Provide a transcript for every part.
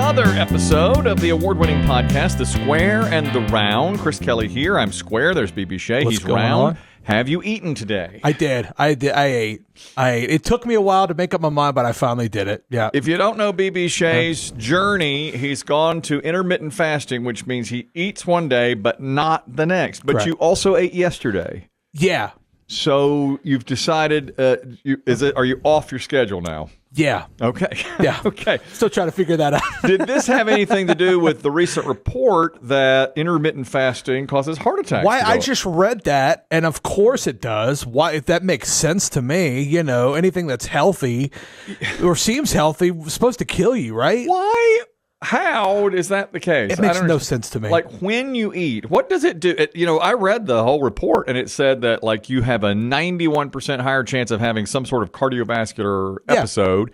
another episode of the award-winning podcast, The Square and the Round. Chris Kelly here. I'm Square. There's BB Shea. What's He's going round. on? Have you eaten today? I did. I ate. It took me a while to make up my mind, but I finally did it. Yeah. If you don't know BB Shea's journey, he's gone to intermittent fasting, which means he eats one day but not the next. But Correct. you also ate yesterday. Yeah. So you've decided, are you off your schedule now? Yeah. Okay. Yeah. Okay. Still trying to figure that out. Did this have anything to do with the recent report that intermittent fasting causes heart attacks? Why? I just read that, and of course it does. Why? If that makes sense to me, anything that's healthy or seems healthy is supposed to kill you, right? Why? How is that the case? It makes no sense to me. Like when you eat, what does it do? I read the whole report and it said that like you have a 91% higher chance of having some sort of cardiovascular episode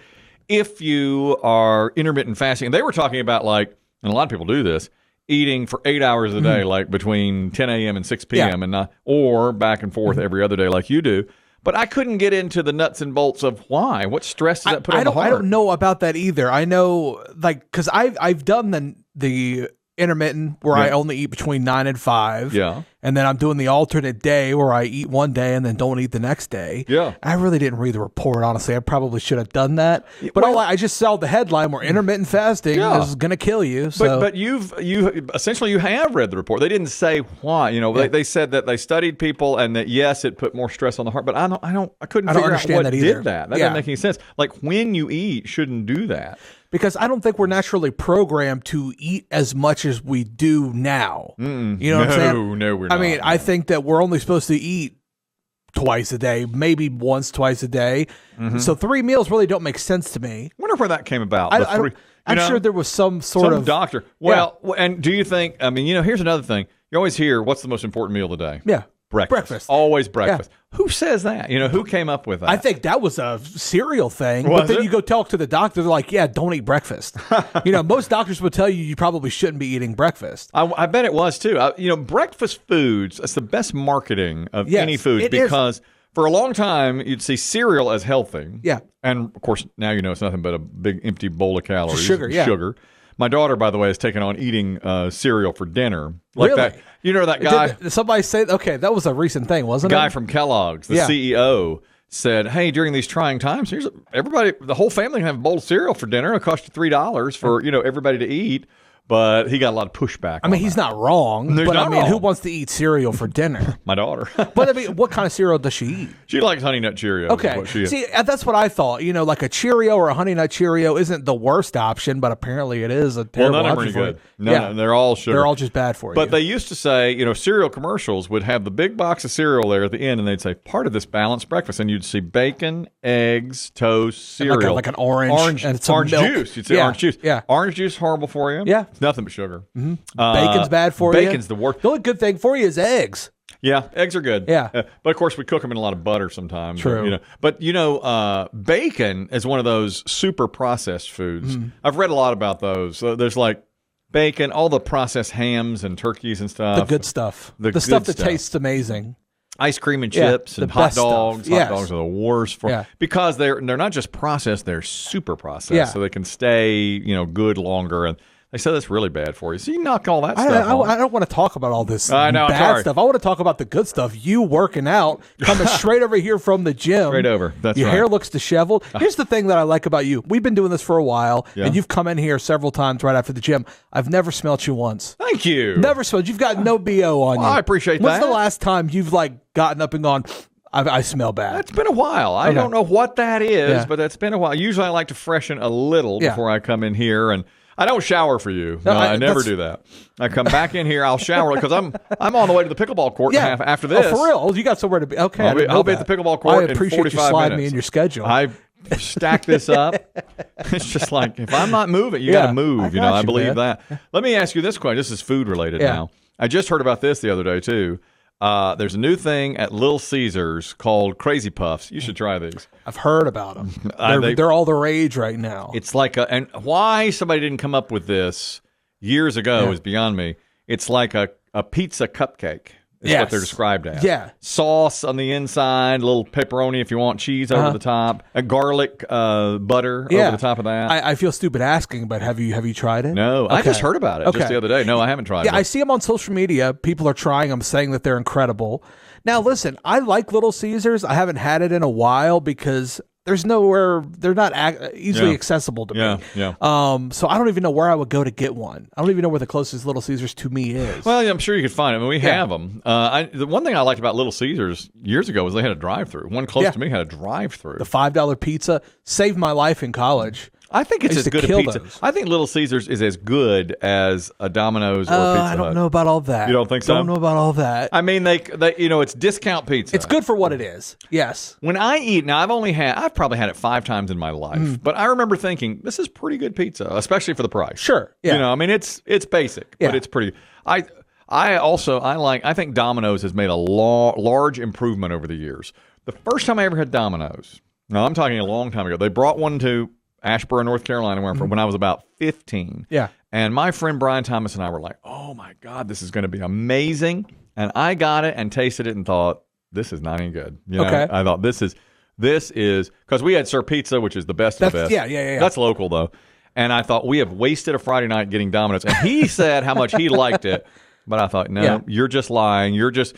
if you are intermittent fasting. And they were talking about and a lot of people do this, eating for 8 hours a day, like between 10 a.m. and 6 p.m. or back and forth every other day like you do. But I couldn't get into the nuts and bolts of why. What stress does that put on the heart? I don't know about that either. I know, because I've done the intermittent where I only eat between 9 and 5. Yeah. And then I'm doing the alternate day where I eat one day and then don't eat the next day. Yeah. I really didn't read the report, honestly. I probably should have done that. But I just saw the headline where intermittent fasting is going to kill you. So. But you essentially have read the report. They didn't say why. They said that they studied people and that yes, it put more stress on the heart. But I couldn't figure out what did that. That didn't make any sense. Like when you eat, shouldn't do that. Because I don't think we're naturally programmed to eat as much as we do now. You know what I'm saying? No, we're not. I mean, I think that we're only supposed to eat twice a day, maybe once, twice a day. So 3 meals really don't make sense to me. Wonder where that came about. I'm sure there was some sort of doctor. Well, and do you think? I mean, here's another thing. You always hear, "What's the most important meal of the day?" Yeah. Breakfast. Always breakfast. Yeah. Who says that? Who came up with that? I think that was a cereal thing. But then you go talk to the doctor, they're like, yeah, don't eat breakfast. Most doctors would tell you probably shouldn't be eating breakfast. I bet it was too. Breakfast foods, that's the best marketing of any food because for a long time you'd see cereal as healthy. Yeah. And of course, now it's nothing but a big empty bowl of calories. Just sugar, yeah. Sugar. My daughter, by the way, has taken on eating cereal for dinner. Really? That. That guy? Did somebody say, okay, that was a recent thing, wasn't it? Guy from Kellogg's, the CEO, said, hey, during these trying times, the whole family can have a bowl of cereal for dinner. It'll cost you $3 for, everybody to eat. But he got a lot of pushback. I mean, he's not wrong. Who wants to eat cereal for dinner? My daughter. But what kind of cereal does she eat? She likes Honey Nut Cheerios. Okay. See, that's what I thought. Like a Cheerio or a Honey Nut Cheerio isn't the worst option, but apparently it is a terrible option. Well, none are any good. No, they're all sugar. They're all just bad for you. But they used to say, cereal commercials would have the big box of cereal there at the end, and they'd say, part of this balanced breakfast, and you'd see bacon, eggs, toast, cereal. Like an orange and some orange milk. Juice. You'd say orange juice. Yeah. Orange juice is horrible for you. Yeah. It's nothing but sugar. Mm-hmm. Bacon's bad for you. Bacon's the worst. The only good thing for you is eggs. Yeah, eggs are good. Yeah. But of course, we cook them in a lot of butter sometimes. True. But bacon is one of those super processed foods. I've read a lot about those. So there's like bacon, all the processed hams and turkeys and stuff. The good stuff. The stuff that tastes amazing. Ice cream and chips and hot dogs. Yes. Hot dogs are the worst because they're not just processed, they're super processed. So they can stay, good longer. And they said that's really bad for you. So you knock all that stuff off. I don't want to talk about all this bad stuff. I want to talk about the good stuff. You working out, coming straight over here from the gym. Straight over. That's Your right. hair looks disheveled. Here's the thing that I like about you. We've been doing this for a while, and you've come in here several times right after the gym. I've never smelled you once. Thank you. Never smelled. You've got no BO on you. I appreciate that. When's the last time you've gotten up and gone, I smell bad? It's been a while. I don't know what that is, but it's been a while. Usually I like to freshen a little before I come in here, and I don't shower for you. No, I never do that. I come back in here, I'll shower because I'm on the way to the pickleball court after this. Oh, for real? Oh, you got somewhere to be? Okay, I'll be at the pickleball court in 45 minutes. I appreciate you sliding me in your schedule. I stack this up. It's just like, if I'm not moving, you got to move. I believe that. Let me ask you this question. This is food related now. I just heard about this the other day too. There's a new thing at Little Caesars called Crazy Puffs. You should try these. I've heard about them. They're all the rage right now. It's like and why somebody didn't come up with this years ago is beyond me. It's like a pizza cupcake. is what they're described as. Yeah. Sauce on the inside, a little pepperoni if you want, cheese over the top, a garlic butter over the top of that. I feel stupid asking, but have you tried it? No, I just heard about it just the other day. No, I haven't tried it. Yeah, I see them on social media. People are trying them, saying that they're incredible. Now, listen, I like Little Caesars. I haven't had it in a while because there's nowhere, they're not easily accessible to me. Yeah. So I don't even know where I would go to get one. I don't even know where the closest Little Caesars to me is. Well, I'm sure you could find them. I mean, we have them. The one thing I liked about Little Caesars years ago was they had a drive-through. One close to me had a drive-through. The $5 pizza saved my life in college. I think it's as good a pizza. Those. I think Little Caesars is as good as a Domino's or Pizza Hut. I don't know about all that. You don't think so? Don't know about all that. I mean, they it's discount pizza. It's good for what it is. Yes. When I eat, now I've probably had it 5 times in my life, but I remember thinking this is pretty good pizza, especially for the price. Sure. Yeah. I mean, it's basic, but it's pretty. I think Domino's has made a large improvement over the years. The first time I ever had Domino's, now I'm talking a long time ago, they brought one to Asheboro, North Carolina, where I'm from, when I was about 15. Yeah. And my friend Brian Thomas and I were like, oh my God, this is going to be amazing. And I got it and tasted it and thought, this is not any good. Okay. I thought this is, because we had Sir Pizza, which is the best of the best. Yeah. That's local though. And I thought, we have wasted a Friday night getting Domino's. And he said how much he liked it. But I thought, no, you're just lying. You're just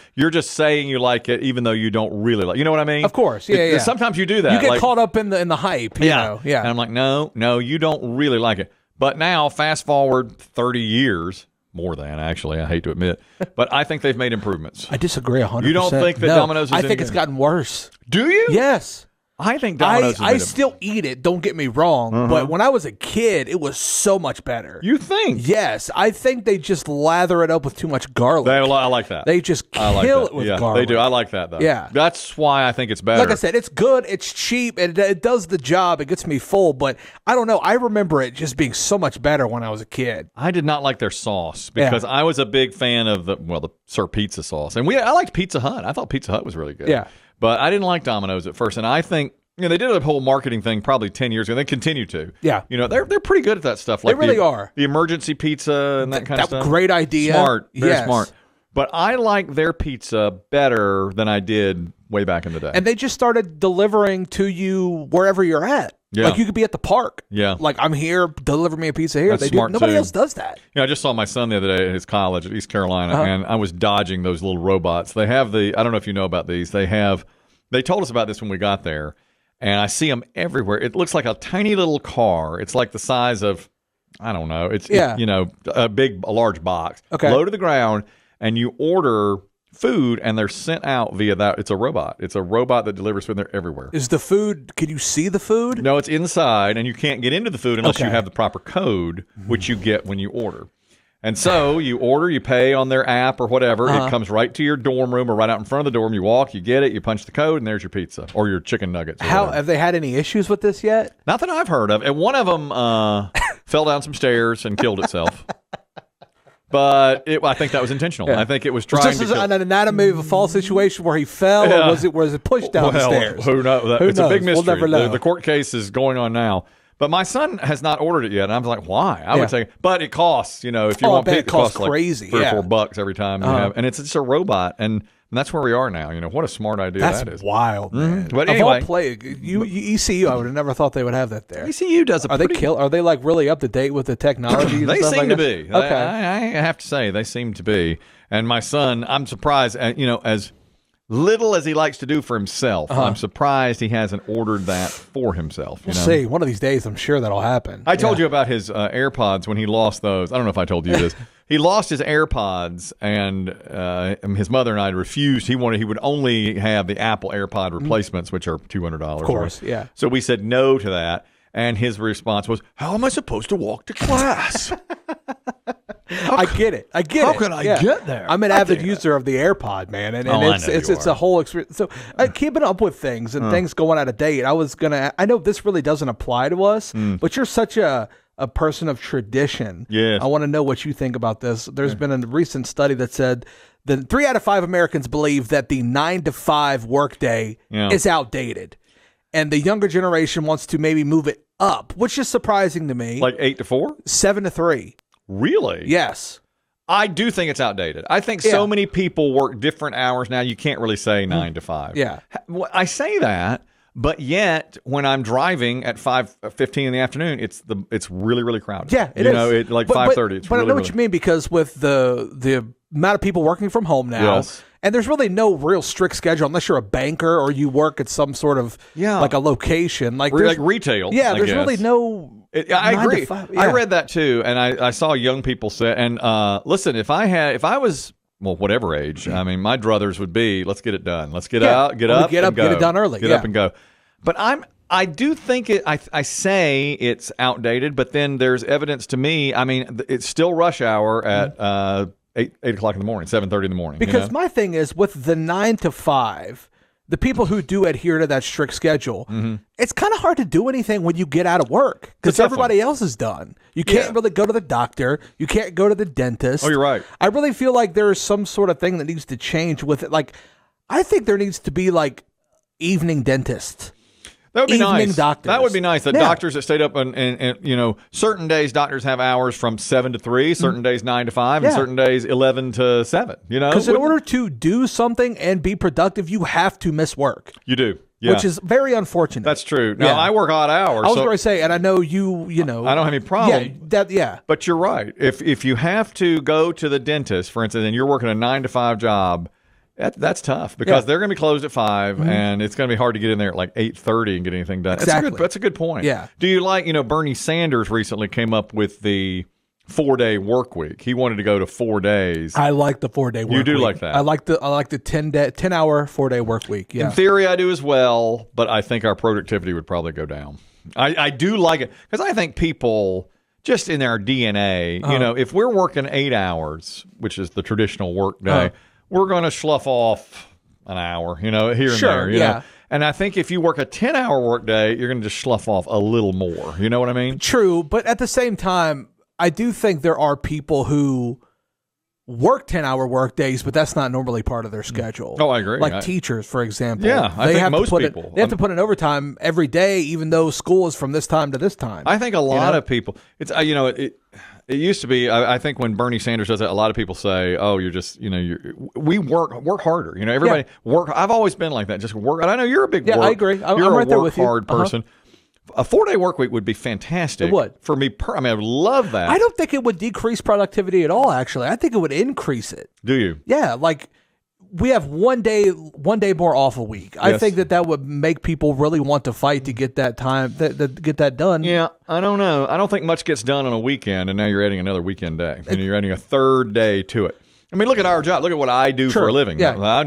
saying you like it, even though you don't really like. You know what I mean? Of course, yeah. Sometimes you do that. You get caught up in the hype. You know? Yeah. And I'm like, no, you don't really like it. But now, fast forward 30 years, more than actually, I hate to admit, but I think they've made improvements. I disagree 100%. You don't think that Domino's is I think it's gotten worse. Do you? Yes. I think Domino's I still eat it, don't get me wrong, but when I was a kid, it was so much better. You think? Yes. I think they just lather it up with too much garlic. I like that. They just kill it with garlic. They do. I like that, though. Yeah. That's why I think it's better. Like I said, it's good, it's cheap, and it does the job. It gets me full, but I don't know. I remember it just being so much better when I was a kid. I did not like their sauce because I was a big fan of the Sir Pizza sauce. And I liked Pizza Hut. I thought Pizza Hut was really good. Yeah. But I didn't like Domino's at first, and I think they did a whole marketing thing probably 10 years ago. They continue to. Yeah. They're pretty good at that stuff. Like they really are. The emergency pizza and that kind of stuff. Great idea. Smart. Very smart. But I like their pizza better than I did way back in the day. And they just started delivering to you wherever you're at. Yeah. Like you could be at the park. Yeah. Like I'm here, deliver me a pizza here. That's smart Nobody too. else does that. I just saw my son the other day at his college at East Carolina, and I was dodging those little robots. They have I don't know if you know about these. They told us about this when we got there. And I see them everywhere. It looks like a tiny little car. It's like the size of, I don't know. It's a large box. Okay. Low to the ground, and you order food, and they're sent out via that. It's a robot. It's a robot that delivers food. They're everywhere. Is the food? Can you see the food? No, it's inside, and you can't get into the food unless you have the proper code, which you get when you order. And so you order, you pay on their app or whatever. It comes right to your dorm room or right out in front of the dorm. You walk, you get it, you punch the code, and there's your pizza or your chicken nuggets. Have they had any issues with this yet? Not that I've heard of. And one of them fell down some stairs and killed itself. But I think that was intentional. I think it was trying to. Was this an anatomy of a fall situation where he fell, or was it pushed down the stairs? Who knows? It's a big mystery. We'll never know. The court case is going on now. But my son has not ordered it yet. And I was like, why? I would say, but it costs, if you want pizza, it costs crazy. Like $3 or $4 every time you have. And it's just a robot. And that's where we are now. What a smart idea that is. That's wild, man. But anyway. ECU, I would have never thought they would have that there. ECU does Are they like really up to date with the technology? They seem to be. Okay. I have to say, they seem to be. And my son, I'm surprised, as little as he likes to do for himself, I'm surprised he hasn't ordered that for himself. We'll see. One of these days, I'm sure that'll happen. I told you about his AirPods when he lost those. I don't know if I told you this. He lost his AirPods, and his mother and I refused. He would only have the Apple AirPod replacements, which are $200. Of course, yeah. So we said no to that, and his response was, "How am I supposed to walk to class?" I get it. How can I get there? I'm an avid user of the AirPod, man, and it's a whole experience. So keeping up with things and things going out of date. I know this really doesn't apply to us, but you're such a person of tradition. Yes. I want to know what you think about this. There's been a recent study that said that 3 out of 5 Americans believe that the 9-to-5 workday is outdated, and the younger generation wants to maybe move it up, which is surprising to me. Like 8 to 4, 7 to 3. Really? Yes. I do think it's outdated. I think so many people work different hours now. You can't really say 9 to 5. Yeah. I say that, but yet when I'm driving at 5:15 in the afternoon, it's really, really crowded. Yeah, it is. It's like 5:30. But I know what you mean, because with the amount of people working from home now, and there's really no real strict schedule unless you're a banker or you work at some sort of like a location, like retail. Yeah, there's really no. I agree. I read that too, and I saw young people say, and listen, if I was whatever age, I mean, my druthers would be, let's get it done. Let's get out, get up, get it done early, get up and go. But I do think I say it's outdated, but then there's evidence to me. I mean, it's still rush hour at 8 o'clock in the morning, 7:30 in the morning. Because my thing is with the 9 to 5. The people who do adhere to that strict schedule, it's kind of hard to do anything when you get out of work because everybody else is done. You can't really go to the doctor. You can't go to the dentist. Oh, you're right. I really feel like there is some sort of thing that needs to change with it. Like, I think there needs to be like evening dentists. That would be nice. Doctors. That would be nice. The doctors that stayed up and certain days doctors have hours from 7 to 3, certain days 9 to 5, and certain days 11 to 7. Because in order to do something and be productive, you have to miss work. You do. Yeah. Which is very unfortunate. That's true. Now, I work odd hours. I was going to say, and I know you know. I don't have any problem. Yeah. But you're right. If you have to go to the dentist, for instance, and you're working a 9 to 5 job, that's tough because they're going to be closed at 5, and it's going to be hard to get in there at like 8:30 and get anything done. Exactly. That's a good point. Yeah. Do you like, Bernie Sanders recently came up with the 4-day work week. He wanted to go to 4 days. I like the 4-day work week. You do like that. I like the 10-hour 4-day work week. Yeah. In theory, I do as well, but I think our productivity would probably go down. I do like it because I think people, just in their DNA, if we're working 8 hours, which is the traditional work day, we're going to slough off an hour, here and there. You know? And I think if you work a 10-hour work day, you're going to just slough off a little more. You know what I mean? True, but at the same time, I do think there are people who work 10-hour work days, but that's not normally part of their schedule. Oh, I agree. Like teachers, for example. Yeah, I think most people. They have to put in overtime every day, even though school is from this time to this time. I think a lot of people, it's it used to be, I think when Bernie Sanders does that, a lot of people say, oh, you're just, we work harder. Everybody work. I've always been like that. Just work. And I know you're a big work. Yeah, I agree. You're I'm right a there with you. hard person. A 4-day work week would be fantastic. It would. For me, I would love that. I don't think it would decrease productivity at all, actually. I think it would increase it. Do you? Yeah, like we have one day more off a week. I think that would make people really want to fight to get that time, get that done. Yeah, I don't know. I don't think much gets done on a weekend, and now you're adding another weekend day. You're adding a third day to it. I mean, look at our job. Look at what I do for a living. Yeah.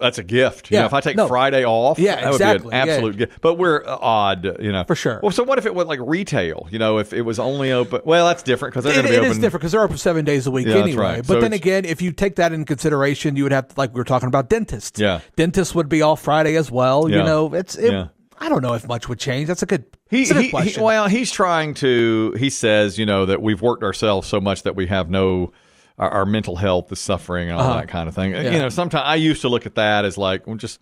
That's a gift. Yeah. If I take Friday off, that would be an absolute gift. But we're odd, For sure. Well, so what if it was like retail? If it was only open? Well, that's different because they're going to be open. It is different because they're open 7 days a week anyway. That's right. But then again, if you take that into consideration, you would have to, like we were talking about, dentists. Yeah. Dentists would be off Friday as well. Yeah. I don't know if much would change. That's a good question. He's trying to. He says, that we've worked ourselves so much that we have no. Our mental health is suffering and all that kind of thing. Yeah. Sometimes I used to look at that as like, well, just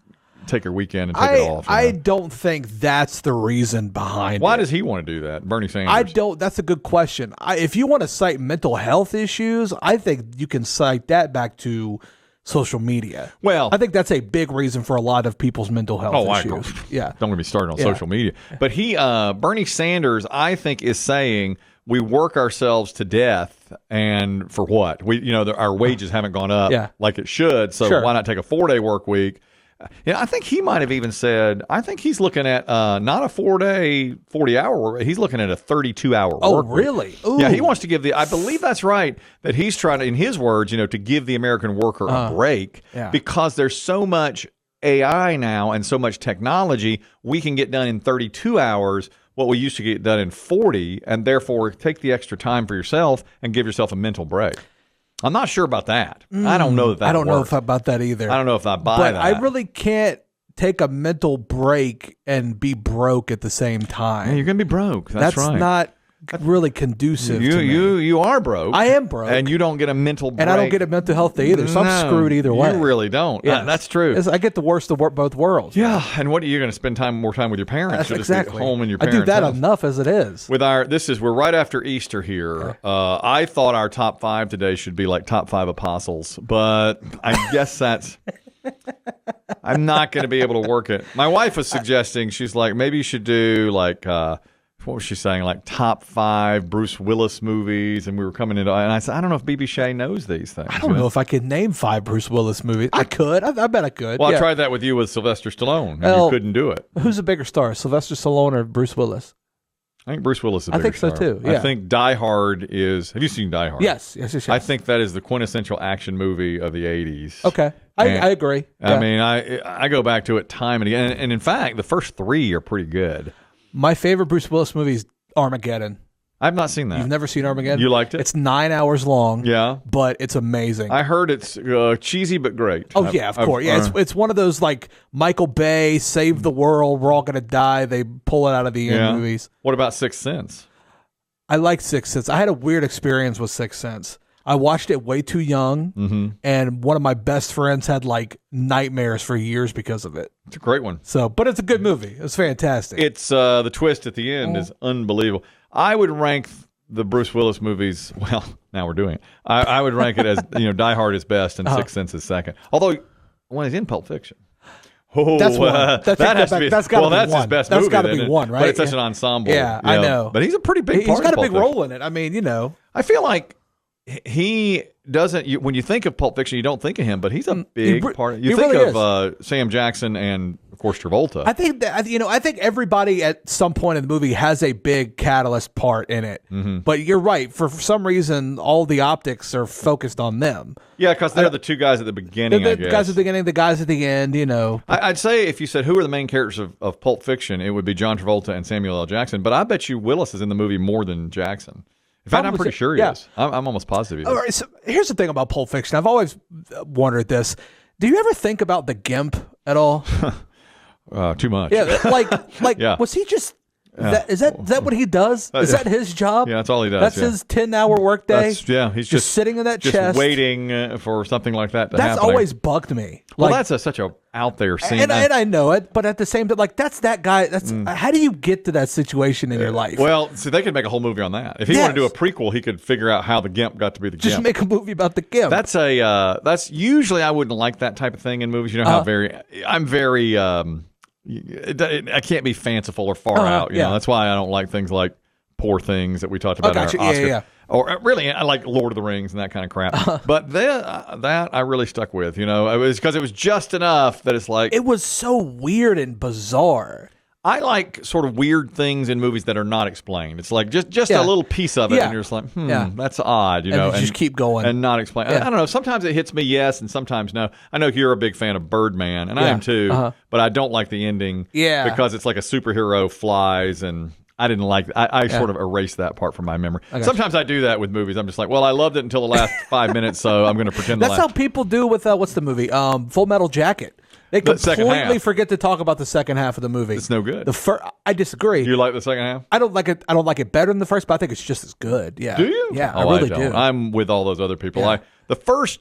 take your weekend and take it off. I don't think that's the reason behind it. Why does he want to do that, Bernie Sanders? That's a good question. If you want to cite mental health issues, I think you can cite that back to social media. Well, I think that's a big reason for a lot of people's mental health issues. Don't get me started on social media. But Bernie Sanders, I think, is saying we work ourselves to death, and for what? Our wages haven't gone up like it should, so why not take a 4-day work week? I think he might have even said, I think he's looking at not a 4-day, 40-hour work. He's looking at a 32-hour work week. Oh, really? Ooh. Yeah, he wants to I believe that's right, that he's trying to, in his words, to give the American worker a break because there's so much AI now and so much technology, we can get done in 32 hours what we used to get done in 40, and therefore take the extra time for yourself and give yourself a mental break. I'm not sure about that. I don't know that I don't works. know about that either. I don't know if I buy that. I really can't take a mental break and be broke at the same time. Yeah, you're going to be broke. That's right. really conducive to me. You are broke. I am broke. And you don't get a mental break. And I don't get a mental health day either, so I'm screwed either way. You really don't. Yeah, that's true. I get the worst of both worlds. Yeah, and what are you going to spend more time with your parents? That's exactly. Home in your parents' I do that house. enough as it is. We're right after Easter here. Okay. I thought our top 5 today should be like top 5 apostles, but I guess I'm not going to be able to work it. My wife was suggesting, she's like, maybe you should do like, what was she saying? Like top 5 Bruce Willis movies. And we were coming into, and I said, I don't know if B.B. Shea knows these things. I don't know if I could name 5 Bruce Willis movies. I could. I bet I could. Well, I tried that with you with Sylvester Stallone, and you couldn't do it. Who's a bigger star, Sylvester Stallone or Bruce Willis? I think Bruce Willis is a bigger star. I think so too. Yeah. I think Die Hard is. Have you seen Die Hard? Yes. I think that is the quintessential action movie of the 80s. Okay. I agree. I mean, I go back to it time and again. And in fact, the first 3 are pretty good. My favorite Bruce Willis movie is Armageddon. I've not seen that. You've never seen Armageddon? You liked it? It's 9 hours long. Yeah. But it's amazing. I heard it's cheesy but great. Oh, yeah, of course. Yeah, it's one of those like Michael Bay, Save the World, we're all going to die. They pull it out of the end movies. What about Sixth Sense? I like Sixth Sense. I had a weird experience with Sixth Sense. I watched it way too young, and one of my best friends had like nightmares for years because of it. It's a great one. But it's a good movie. It's fantastic. It's the twist at the end is unbelievable. I would rank the Bruce Willis movies. Well, now we're doing it. I would rank it as Die Hard is best and Sixth Sense is second. Although when he's in Pulp Fiction. Oh, that's one. That has to be. That's got to be one. That's his best movie. That's got to be one, right? But it's such an ensemble. Yeah, I know. But he's a pretty big part. He's got a big role in it. I mean, I feel like he doesn't. When you think of Pulp Fiction, you don't think of him, but he's a big part. You think really of Sam Jackson and, of course, Travolta. I think that I think everybody at some point in the movie has a big catalyst part in it. But you're right. For some reason, all the optics are focused on them. Yeah, because they're the 2 guys at the beginning. The guys at the beginning, the guys at the end. I'd say if you said who are the main characters of Pulp Fiction, it would be John Travolta and Samuel L. Jackson. But I bet you Willis is in the movie more than Jackson. In fact, I'm pretty sure he is. I'm almost positive he is. All right, so here's the thing about Pulp Fiction. I've always wondered this. Do you ever think about the GIMP at all? Too much. Yeah, was he just... Is that what he does? Is that his job? Yeah, that's all he does. That's his 10-hour workday? He's just sitting in that chest. Just waiting for something like that to happen. That's always bugged me. Well, that's such a out there scene. And I know it, but at the same time, that's that guy. How do you get to that situation in your life? Well, see, they could make a whole movie on that. If he wanted to do a prequel, he could figure out how the GIMP got to be the GIMP. Just make a movie about the GIMP. That's usually I wouldn't like that type of thing in movies. I'm very... I can't be fanciful or far out. That's why I don't like things like Poor Things that we talked about in our Oscar. Yeah. Or really, I like Lord of the Rings and that kind of crap. But that I really stuck with. It was because it was just enough that it's like it was so weird and bizarre. I like sort of weird things in movies that are not explained. It's like just a little piece of it, and you're just like, that's odd, and just keep going and not explain. I don't know. Sometimes it hits me yes, and sometimes no. I know you're a big fan of Birdman, and I am too. But I don't like the ending, because it's like a superhero flies, and I didn't like. I sort of erased that part from my memory. Sometimes I do that with movies. I'm just like, well, I loved it until the last 5 minutes, so I'm going to pretend. That's how people do with what's the movie? Full Metal Jacket. They completely forget to talk about the second half of the movie. It's no good. I disagree. Do you like the second half? I don't like it. I don't like it better than the first, but I think it's just as good. Yeah. Do you? Yeah, I really do. I'm with all those other people. Yeah. The first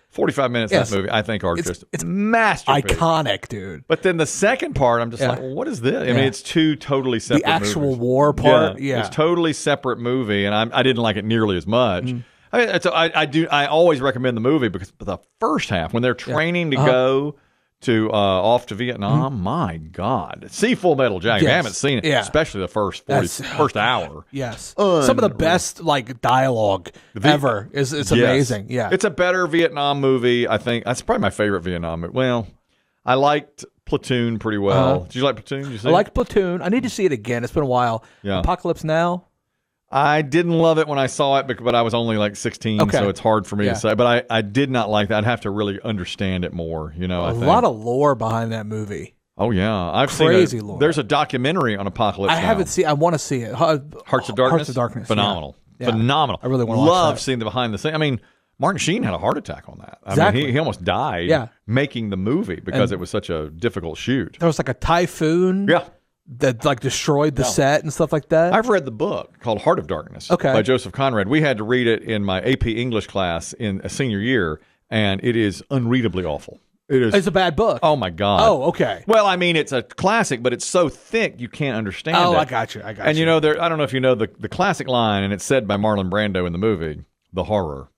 45 minutes of that movie, I think, are just masterpiece. Iconic, dude. But then the second part, I'm just like, well, what is this? I mean, it's 2 totally separate The actual movies. war part, It's totally separate movie, and I didn't like it nearly as much. I mean, I always recommend the movie because the first half, when they're training to go to off to Vietnam, my God. See Full Metal Jacket. If you haven't seen it, especially the first hour. Yes. Some of the best dialogue ever. It's amazing. Yeah. It's a better Vietnam movie, I think. That's probably my favorite Vietnam movie. Well, I liked Platoon pretty well. Did you like Platoon? Did you see I liked Platoon. I need to see it again. It's been a while. Yeah. Apocalypse Now. I didn't love it when I saw it, but I was only like 16, so it's hard for me to say. But I did not like that. I'd have to really understand it more, I think. A lot of lore behind that movie. Oh, yeah. I've Crazy lore. There's a documentary on Apocalypse Now. I haven't seen it. I want to see it. Hearts of Darkness? Hearts of Darkness. Phenomenal. Yeah. Phenomenal. I really want to watch that. Love seeing the behind the scenes. I mean, Martin Sheen had a heart attack on that. Exactly. I mean, he almost died making the movie because it was such a difficult shoot. There was like a typhoon. Yeah. that like destroyed the set and stuff like that? I've read the book called Heart of Darkness by Joseph Conrad. We had to read it in my AP English class in a senior year, and it is unreadably awful. It's a bad book. Oh, my God. Oh, okay. Well, I mean, it's a classic, but it's so thick you can't understand it. I got you. And, you know, I don't know if you know the classic line, and it's said by Marlon Brando in the movie, the horror.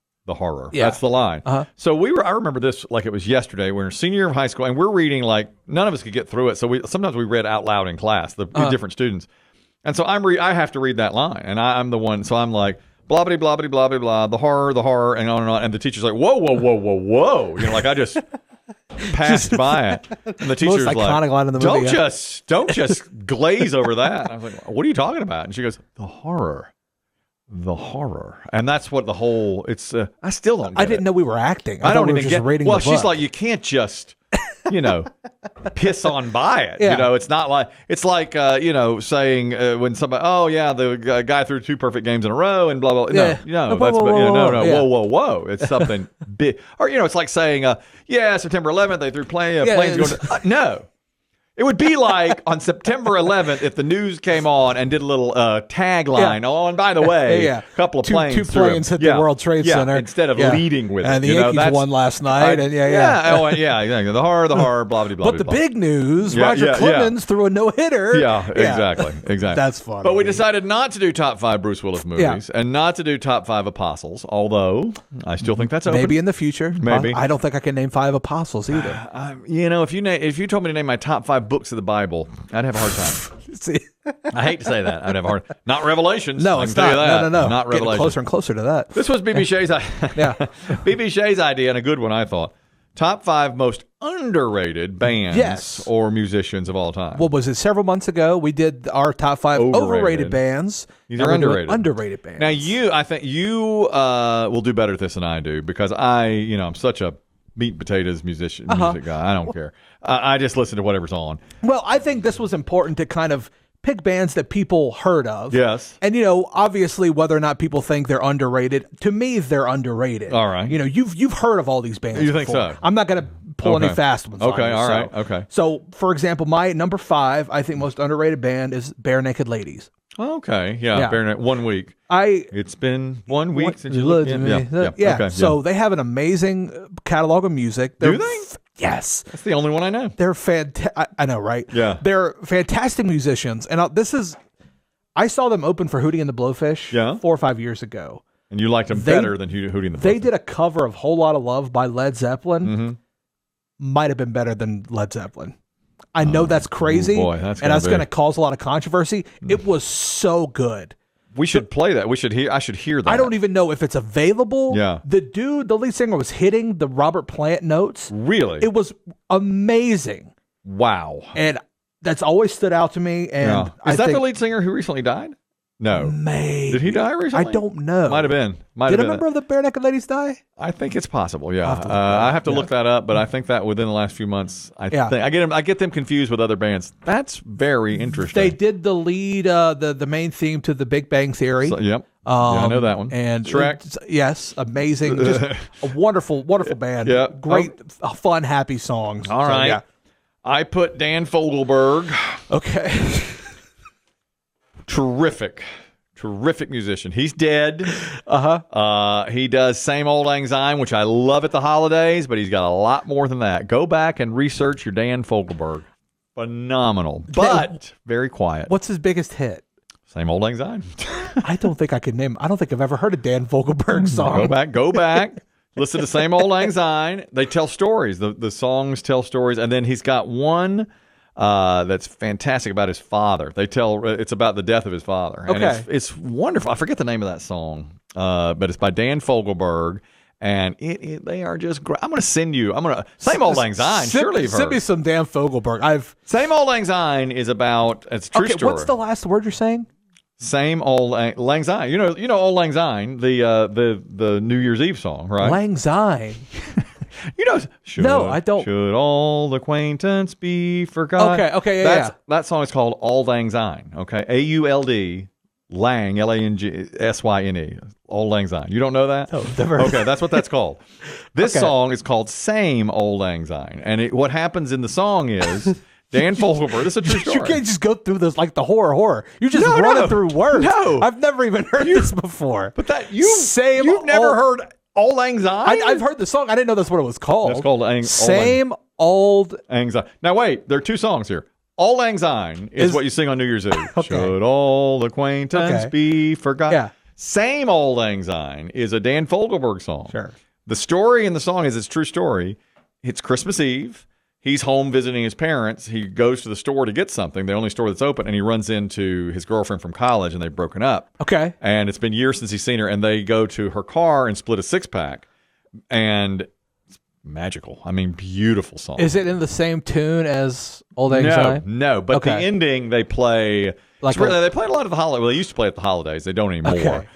Yeah. That's the line. So I remember this like it was yesterday. We were in senior year of high school, and we're reading like none of us could get through it. So sometimes we read out loud in class, the different students. And so I have to read that line, and I'm the one. So I'm like, blah, blah, blah, blah, blah, blah, blah, the horror, and on and on. And the teacher's like, whoa, whoa, whoa, whoa, whoa. You know, like I just passed by it. And the teacher's like, line in the movie, don't just glaze over that. And I was like, what are you talking about? And she goes, the horror. And that's what the whole, it's, I still don't get I didn't know we were acting. I don't even just get reading well, the she's book. like, you can't just, you know, piss on by it. Yeah. You know, it's not like, it's like, you know, saying when somebody, oh, yeah, the guy threw 2 perfect games in a row and blah, blah, blah. No, whoa. It's something big. Or, you know, it's like saying, yeah, September 11th, they threw planes going to, no. It would be like on September 11th if the news came on and did a little tagline. Oh, and by the way, a couple of planes. Two planes hit the World Trade Center. Instead of leading with it. And the Yankees won last night. Exactly. The horror, blah, blah, blah. But the big news, Roger Clemens threw a no-hitter. Yeah, exactly. That's funny. But we decided not to do top 5 Bruce Willis movies and not to do top 5 apostles, although I still think that's open. Maybe in the future. Maybe. I don't think I can name 5 apostles either. You know, if you told me to name my top 5 books of the Bible, I'd have a hard time. See? I hate to say that. I'd have a hard not Revelations. No, it's not. No. Not Revelations. Getting closer and closer to that. This was BB Shea's BB Shea's idea, and a good one, I thought. Top 5 most underrated bands or musicians of all time. What was it? Several months ago, we did our top 5 overrated bands. These are underrated. Underrated bands. Now, I think you will do better at this than I do because I'm such a meat and potatoes music guy. I don't care. I just listen to whatever's on. Well, I think this was important to kind of pick bands that people heard of. Yes. And, obviously, whether or not people think they're underrated, to me, they're underrated. All right. You've heard of all these bands You before. think so? I'm not going to pull any fast ones Okay, on you, all right, okay. So, for example, my number 5, I think most underrated band is Bare Naked Ladies. Okay, Bare Naked, 1 week. It's been 1 week since you looked at me. Okay, so they have an amazing catalog of music. Do they? Yes. That's the only one I know. They're fantastic. I know, right? Yeah. They're fantastic musicians. And I saw them open for Hootie and the Blowfish 4 or 5 years ago. And you liked them better than Hootie and the Blowfish. They did a cover of Whole Lotta Love by Led Zeppelin. Mm-hmm. Might have been better than Led Zeppelin. I know that's crazy. Boy, that's going to cause a lot of controversy. It was so good. We should play that. I should hear that. I don't even know if it's available. Yeah. The lead singer was hitting the Robert Plant notes. Really? It was amazing. Wow. And that's always stood out to me. And Is that the lead singer who recently died? No. Maybe. Did he die recently? I don't know. Might have been. Did a member of the Bare Naked Ladies die? I think it's possible, yeah. I have to look that up, but I think that within the last few months, I get them confused with other bands. That's very interesting. They did the lead, the main theme to The Big Bang Theory. Yep. I know that one. And Shrek. Yes, amazing. Just a wonderful, wonderful band. Yeah. Great, fun, happy songs. All right. Yeah. I put Dan Fogelberg. Okay. Terrific musician. He's dead. He does Same Old Lang Syne, which I love at the holidays, but he's got a lot more than that. Go back and research your Dan Fogelberg. Phenomenal, but very quiet. What's his biggest hit? Same Old Lang Syne. I don't think I don't think I've ever heard a Dan Fogelberg song. Go back. Listen to Same Old Lang Syne. They tell stories. The songs tell stories, and then he's got one that's fantastic about his father. It's about the death of his father. Okay. And it's wonderful. I forget the name of that song, but it's by Dan Fogelberg, and they are just great. I'm going to send you. Same Old Lang Syne. Surely you've heard. Send me some Dan Fogelberg. Same Old Lang Syne is about. It's a true story. What's the last word you're saying? Same Old Lang Syne. You know Old Lang Syne, the New Year's Eve song, right? Lang Syne. No, I don't. Should all acquaintance be forgot? Okay, That song is called Auld Lang Syne, okay? AULD, Lang, LANGSYNE, Auld Lang Syne. You don't know that? No, never. Okay, that's what that's called. This song is called Same Old Lang Syne. And what happens in the song is Dan Fogelberg. This is a true story. You can't just go through this like the horror. You just run it through words. No. I've never even heard this before. But you've never heard Old Lang Syne? I've heard the song. I didn't know that's what it was called. It's called Same Old Lang Syne. Now, wait. There are two songs here. Old Lang Syne is what you sing on New Year's Eve. Okay. Should old acquaintance be forgotten? Yeah. Same Old Lang Syne is a Dan Fogelberg song. Sure. The story in the song is it's a true story. It's Christmas Eve. He's home visiting his parents. He goes to the store to get something, the only store that's open, and he runs into his girlfriend from college, and they've broken up. Okay. And it's been years since he's seen her, and they go to her car and split a six-pack. And it's magical. I mean, beautiful song. Is it in the same tune as Old Lang Syne? No. But the ending, they play... they play a lot of the holidays. Well, they used to play at the holidays. They don't anymore. Okay.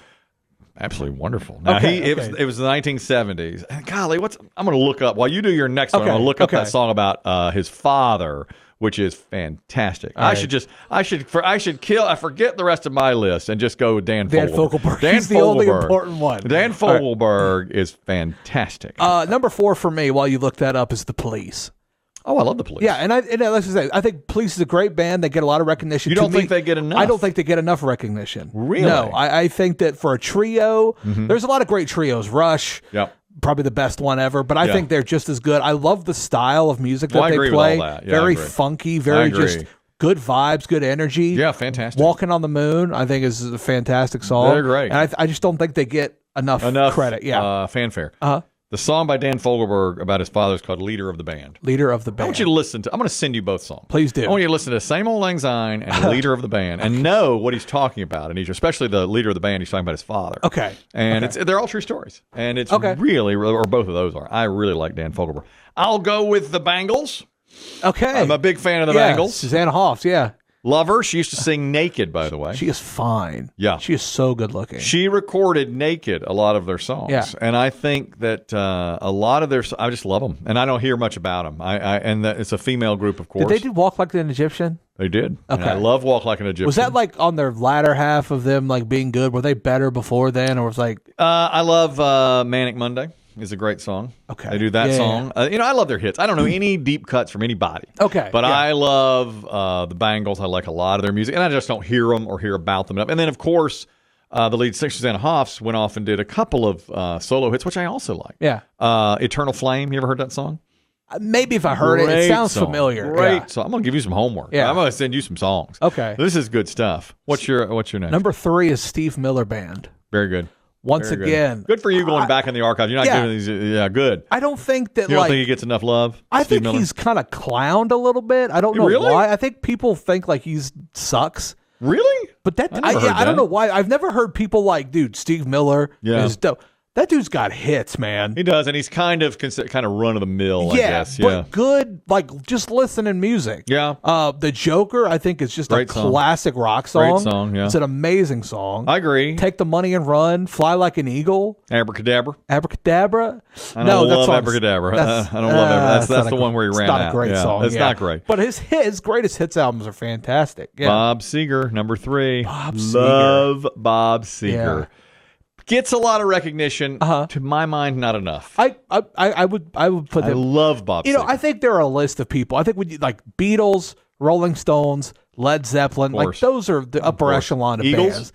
Absolutely wonderful. Now, it was the 1970s. And golly, I'm going to look up, while you do your next one, I'm going to look up that song about his father, which is fantastic. I forget the rest of my list and just go with Dan Fogelberg. He's the only important one. Dan Fogelberg is fantastic. Number 4 for me, while you look that up, is The Police. Oh, I love the Police. Yeah, and let's just say, I think Police is a great band. They get a lot of recognition. You don't think they get enough? I don't think they get enough recognition. Really? No, I think that for a trio, there's a lot of great trios. Rush, probably the best one ever, but I think they're just as good. I love the style of music that they play. Very funky, very just good vibes, good energy. Yeah, fantastic. Walking on the Moon, I think, is a fantastic song. They're great. And I just don't think they get enough credit. Yeah. Fanfare. The song by Dan Fogelberg about his father is called Leader of the Band. Leader of the Band. I want you to listen to, I'm going to send you both songs. Please do. I want you to listen to Same Old Lang Syne and Leader of the Band and know what he's talking about. And especially the Leader of the Band, he's talking about his father. Okay. And they're all true stories. And it's really, or both of those are. I really like Dan Fogelberg. I'll go with the Bangles. Okay. I'm a big fan of the Bangles. Susanna Hoffs, Love her. She used to sing Naked, by the way. She is fine. Yeah. She is so good looking. She recorded Naked, a lot of their songs. Yeah. And I think that a lot of I just love them. And I don't hear much about them. It's a female group, of course. Did they do Walk Like an Egyptian? They did. Okay. And I love Walk Like an Egyptian. Was that like on their latter half of them like being good? Were they better before then? Or was like... I love Manic Monday. Is a great song. Okay. They do that song. I love their hits. I don't know any deep cuts from anybody. Okay. But I love the Bangles. I like a lot of their music. And I just don't hear them or hear about them enough. And then, of course, the lead singer, Susanna Hoffs, went off and did a couple of solo hits, which I also like. Yeah. Eternal Flame. You ever heard that song? Maybe if I heard it. It sounds familiar. Great song. I'm going to give you some homework. Yeah. I'm going to send you some songs. Okay. This is good stuff. What's your next? Number 3 is Steve Miller Band. Very good. Once again, good for you going back in the archives. You're not giving these. Yeah, good. I don't think that. You don't think he gets enough love? I think he's kind of clowned a little bit. I don't know why. I think people think like he's sucks. Really? But I don't know why. I've never heard people like, dude, Steve Miller is dope. That dude's got hits, man. He does, and he's kind of run of the mill. I guess. But good, like just listening music. Yeah. The Joker, I think, is just a classic rock song. Great song. Yeah. It's an amazing song. I agree. Take the Money and Run. Fly Like an Eagle. Abracadabra. Abracadabra. I don't love Abracadabra. I don't love Abracadabra. That's the one where he ran out. It's not a great song. It's not great. But his greatest hits albums are fantastic. Yeah. Bob Seger, number 3. Bob Seger. Love Bob Seger. Yeah. Gets a lot of recognition. To my mind, not enough. I would put them. I love Bob Seger. I think there are a list of people. I think when you like Beatles, Rolling Stones, Led Zeppelin, like those are the upper echelon of bands.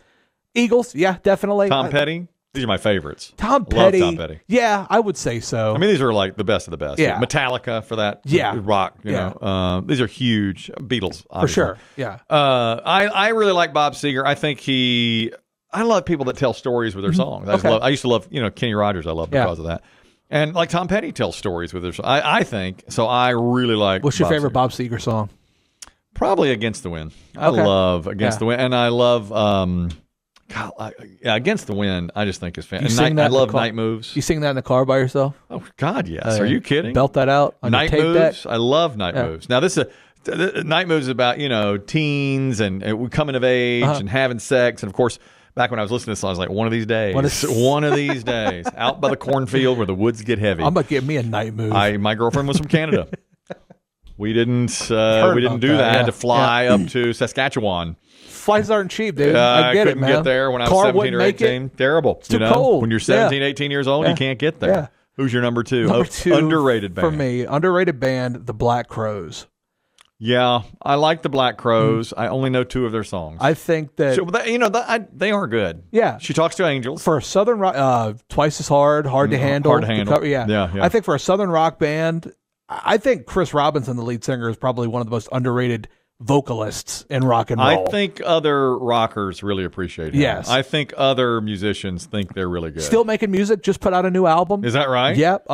Eagles, yeah, definitely. Tom Petty. These are my favorites. Tom Petty. Love Tom Petty. Yeah, I would say so. I mean, these are like the best of the best. Yeah. Metallica for that. Yeah. Rock, you know. These are huge. Beatles, obviously. For sure. Yeah. I really like Bob Seger. I think I love people that tell stories with their songs. I used to love, Kenny Rogers. I love because of that. And like Tom Petty tells stories with their songs. I think so. I really like. What's your favorite Bob Seger song? Probably Against the Wind. I love Against the Wind, and I love Against the Wind. I just think is fantastic. I love Night Moves. You sing that in the car by yourself? Oh God, yes. Are you kidding? Belt that out on Night your tape Moves. deck? I love Night Moves. Now this is. Night Moves is about teens and coming of age and having sex, and of course. Back when I was listening to this song, I was like, one of these days, out by the cornfield where the woods get heavy. I'm going to get me a Night Move. My girlfriend was from Canada. We didn't do that. I had to fly up to Saskatchewan. Flights aren't cheap, dude. I get it, man. I couldn't get there when I was 17 or 18. Terrible. It's too cold. When you're 17, 18 years old, you can't get there. Yeah. Who's your number 2? Number 2 underrated band. For me, underrated band, the Black Crowes. Yeah, I like the Black Crowes. I only know 2 of their songs. I think that they are good. Yeah, She Talks to Angels for a Southern rock, Twice as Hard to handle. Hard to handle. Yeah. I think for a Southern rock band, I think Chris Robinson, the lead singer, is probably one of the most underrated vocalists in rock and roll. I think other rockers really appreciate him. Yes. I think other musicians think they're really good. Still making music, just put out a new album. Is that right? Yep.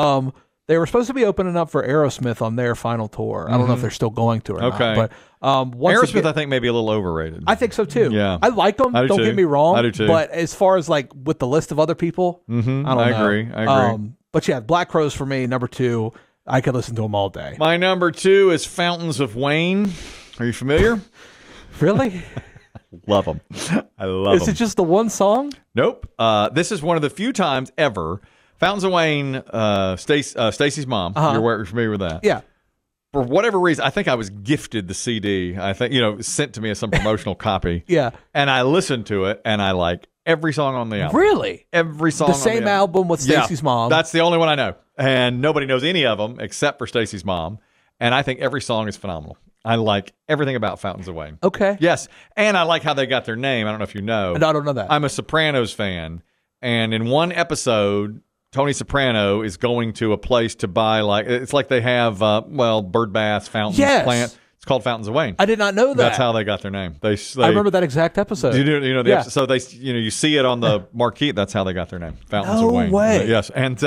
They were supposed to be opening up for Aerosmith on their final tour. I don't know if they're still going to or not. But Aerosmith, I think, may be a little overrated. I think so too. Yeah, I like them. Don't get me wrong. I do too. But as far as like with the list of other people, I don't know. I agree. But yeah, Black Crowes for me, number 2. I could listen to them all day. My number 2 is Fountains of Wayne. Are you familiar? Really? Love them. I love them. Is it just the one song? Nope. This is one of the few times ever. Fountains of Wayne, Stacy's mom. You're familiar with that? Yeah. For whatever reason, I think I was gifted the CD. I think, sent to me as some promotional copy. Yeah. And I listened to it, and I like every song on the album. Really? Every song the on same the album with Stacy's mom. That's the only one I know. And nobody knows any of them except for Stacy's mom. And I think every song is phenomenal. I like everything about Fountains of Wayne. Okay. Yes. And I like how they got their name. I don't know if you know. No, I don't know that. I'm a Sopranos fan. And in one episode, Tony Soprano is going to a place to buy, it's like they have, bird baths, fountains, plants. It's called Fountains of Wayne. I did not know that. That's how they got their name. They I remember that exact episode. You know the episode. So they, you see it on the marquee. That's how they got their name. Fountains of Wayne. No way. Yes. And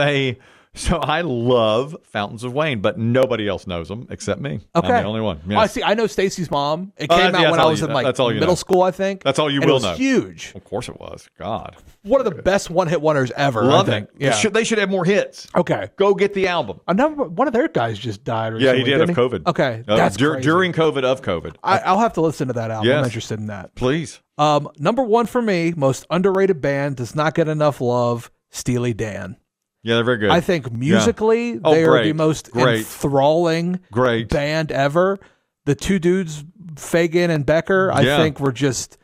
so I love Fountains of Wayne, but nobody else knows them except me. Okay. I'm the only one. Yes. I see. I know Stacy's mom. It came out when I was in middle school, I think. That's all you will know. It was huge. Of course it was. God. One of the best one-hit wonders ever. Love I think. it. Yeah. They should have more hits. Okay. Go get the album. One of their guys just died recently. Yeah, he did of COVID. Okay. That's crazy. During COVID of COVID. I'll have to listen to that album. Yes. I'm interested in that. Please. Number 1 for me, most underrated band, does not get enough love, Steely Dan. Yeah, they're very good. I think musically, they are the most enthralling band ever. The 2 dudes, Fagan and Becker, I think were just...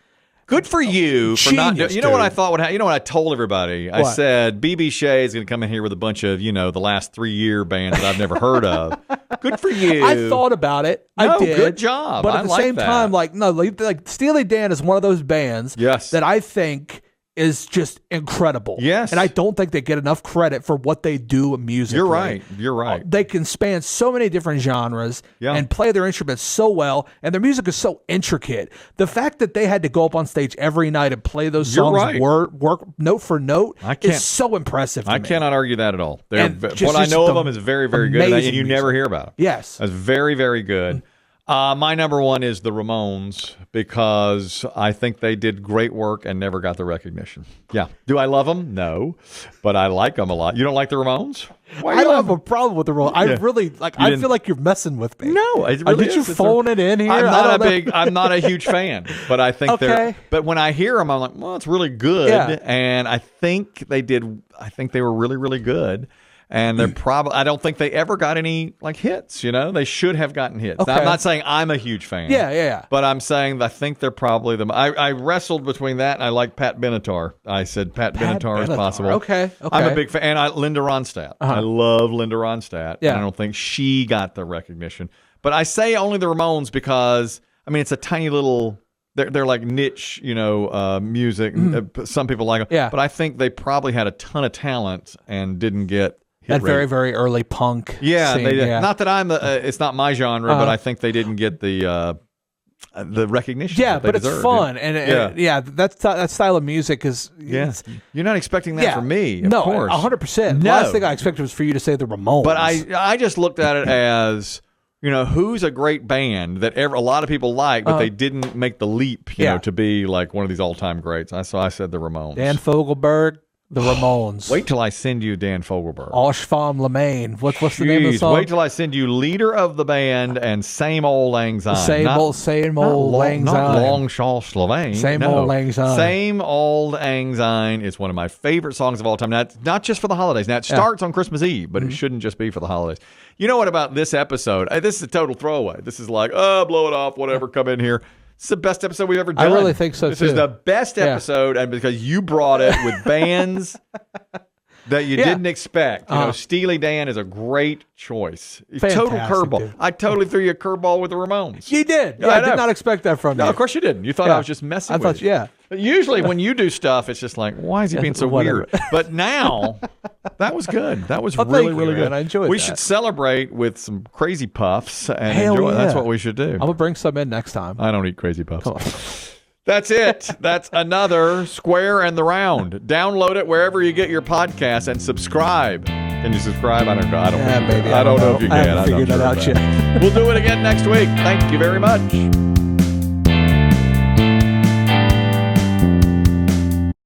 Good for you for not. You know what I thought would happen? You know what I told everybody? What? I said BB Shea is going to come in here with a bunch of the last 3-year bands that I've never heard of. Good for you. I thought about it. I did. Good job. But at the same time, Steely Dan is one of those bands that I think is just incredible. Yes. And I don't think they get enough credit for what they do musically. You're right. They can span so many different genres and play their instruments so well, and their music is so intricate. The fact that they had to go up on stage every night and play those songs work note for note is so impressive to me. I cannot argue that at all. What I know of them is very, very good, and you never hear about them. Yes. That's very, very good. My number 1 is the Ramones because I think they did great work and never got the recognition. Yeah. Do I love them? No. But I like them a lot. You don't like the Ramones? I don't have a problem with the Ramones. I really I feel like you're messing with me. No, it really did you phone it in here? I'm not a huge fan, but I think but when I hear them, I'm like, well, it's really good. Yeah. And I think they were really, really good. And they're I don't think they ever got any hits, They should have gotten hits. Okay. Now, I'm not saying I'm a huge fan. Yeah. But I'm saying I think they're probably I wrestled between that and I like Pat Benatar. I said Pat Benatar is possible. Okay. I'm a big fan. And Linda Ronstadt. I love Linda Ronstadt. Yeah. And I don't think she got the recognition. But I say only the Ramones because, it's a tiny little... They're like niche, music. Some people like them. Yeah. But I think they probably had a ton of talent and didn't get... That very, very early punk. Yeah, scene, they did. Not that it's not my genre, but I think they didn't get the recognition. Yeah, but it's fun, that style of music is. Yes, you're not expecting that from me. Of course, 100%. The last thing I expected was for you to say the Ramones. But I just looked at it as who's a great band that a lot of people like, but they didn't make the leap, to be like one of these all-time greats. So I said the Ramones. Dan Fogelberg. The Ramones. Wait till I send you Dan Fogelberg. Oshfam Lemaine. What's the name of the song? Wait till I send you leader of the band and Same Old Lang Syne. Same old Lang Syne. Not Longshaw Slovene. Same old Lang Syne. Same Old Lang Syne is one of my favorite songs of all time. Now, not just for the holidays. Now, it starts on Christmas Eve, but it shouldn't just be for the holidays. You know what about this episode? This is a total throwaway. This is like, blow it off, whatever, come in here. It's the best episode we've ever done. I really think so, This is the best episode, and because you brought it with bands that you didn't expect. You know, Steely Dan is a great choice. Total curveball. Dude. I totally threw you a curveball with the Ramones. You did. Yeah, I did not expect that from you. No, of course you didn't. You thought I was just messing with you. Yeah. But usually when you do stuff, it's just like, why is he being so weird? But now, that was good. That was really, really good. I enjoyed We that. should celebrate with some Crazy Puffs and enjoy it. That's what we should do. I'm going to bring some in next time. I don't eat Crazy Puffs. Come on. That's it. That's another Square and the Round. Download it wherever you get your podcasts and subscribe. Can you subscribe? I don't know. I don't know if you can. I haven't figured that out yet. We'll do it again next week. Thank you very much.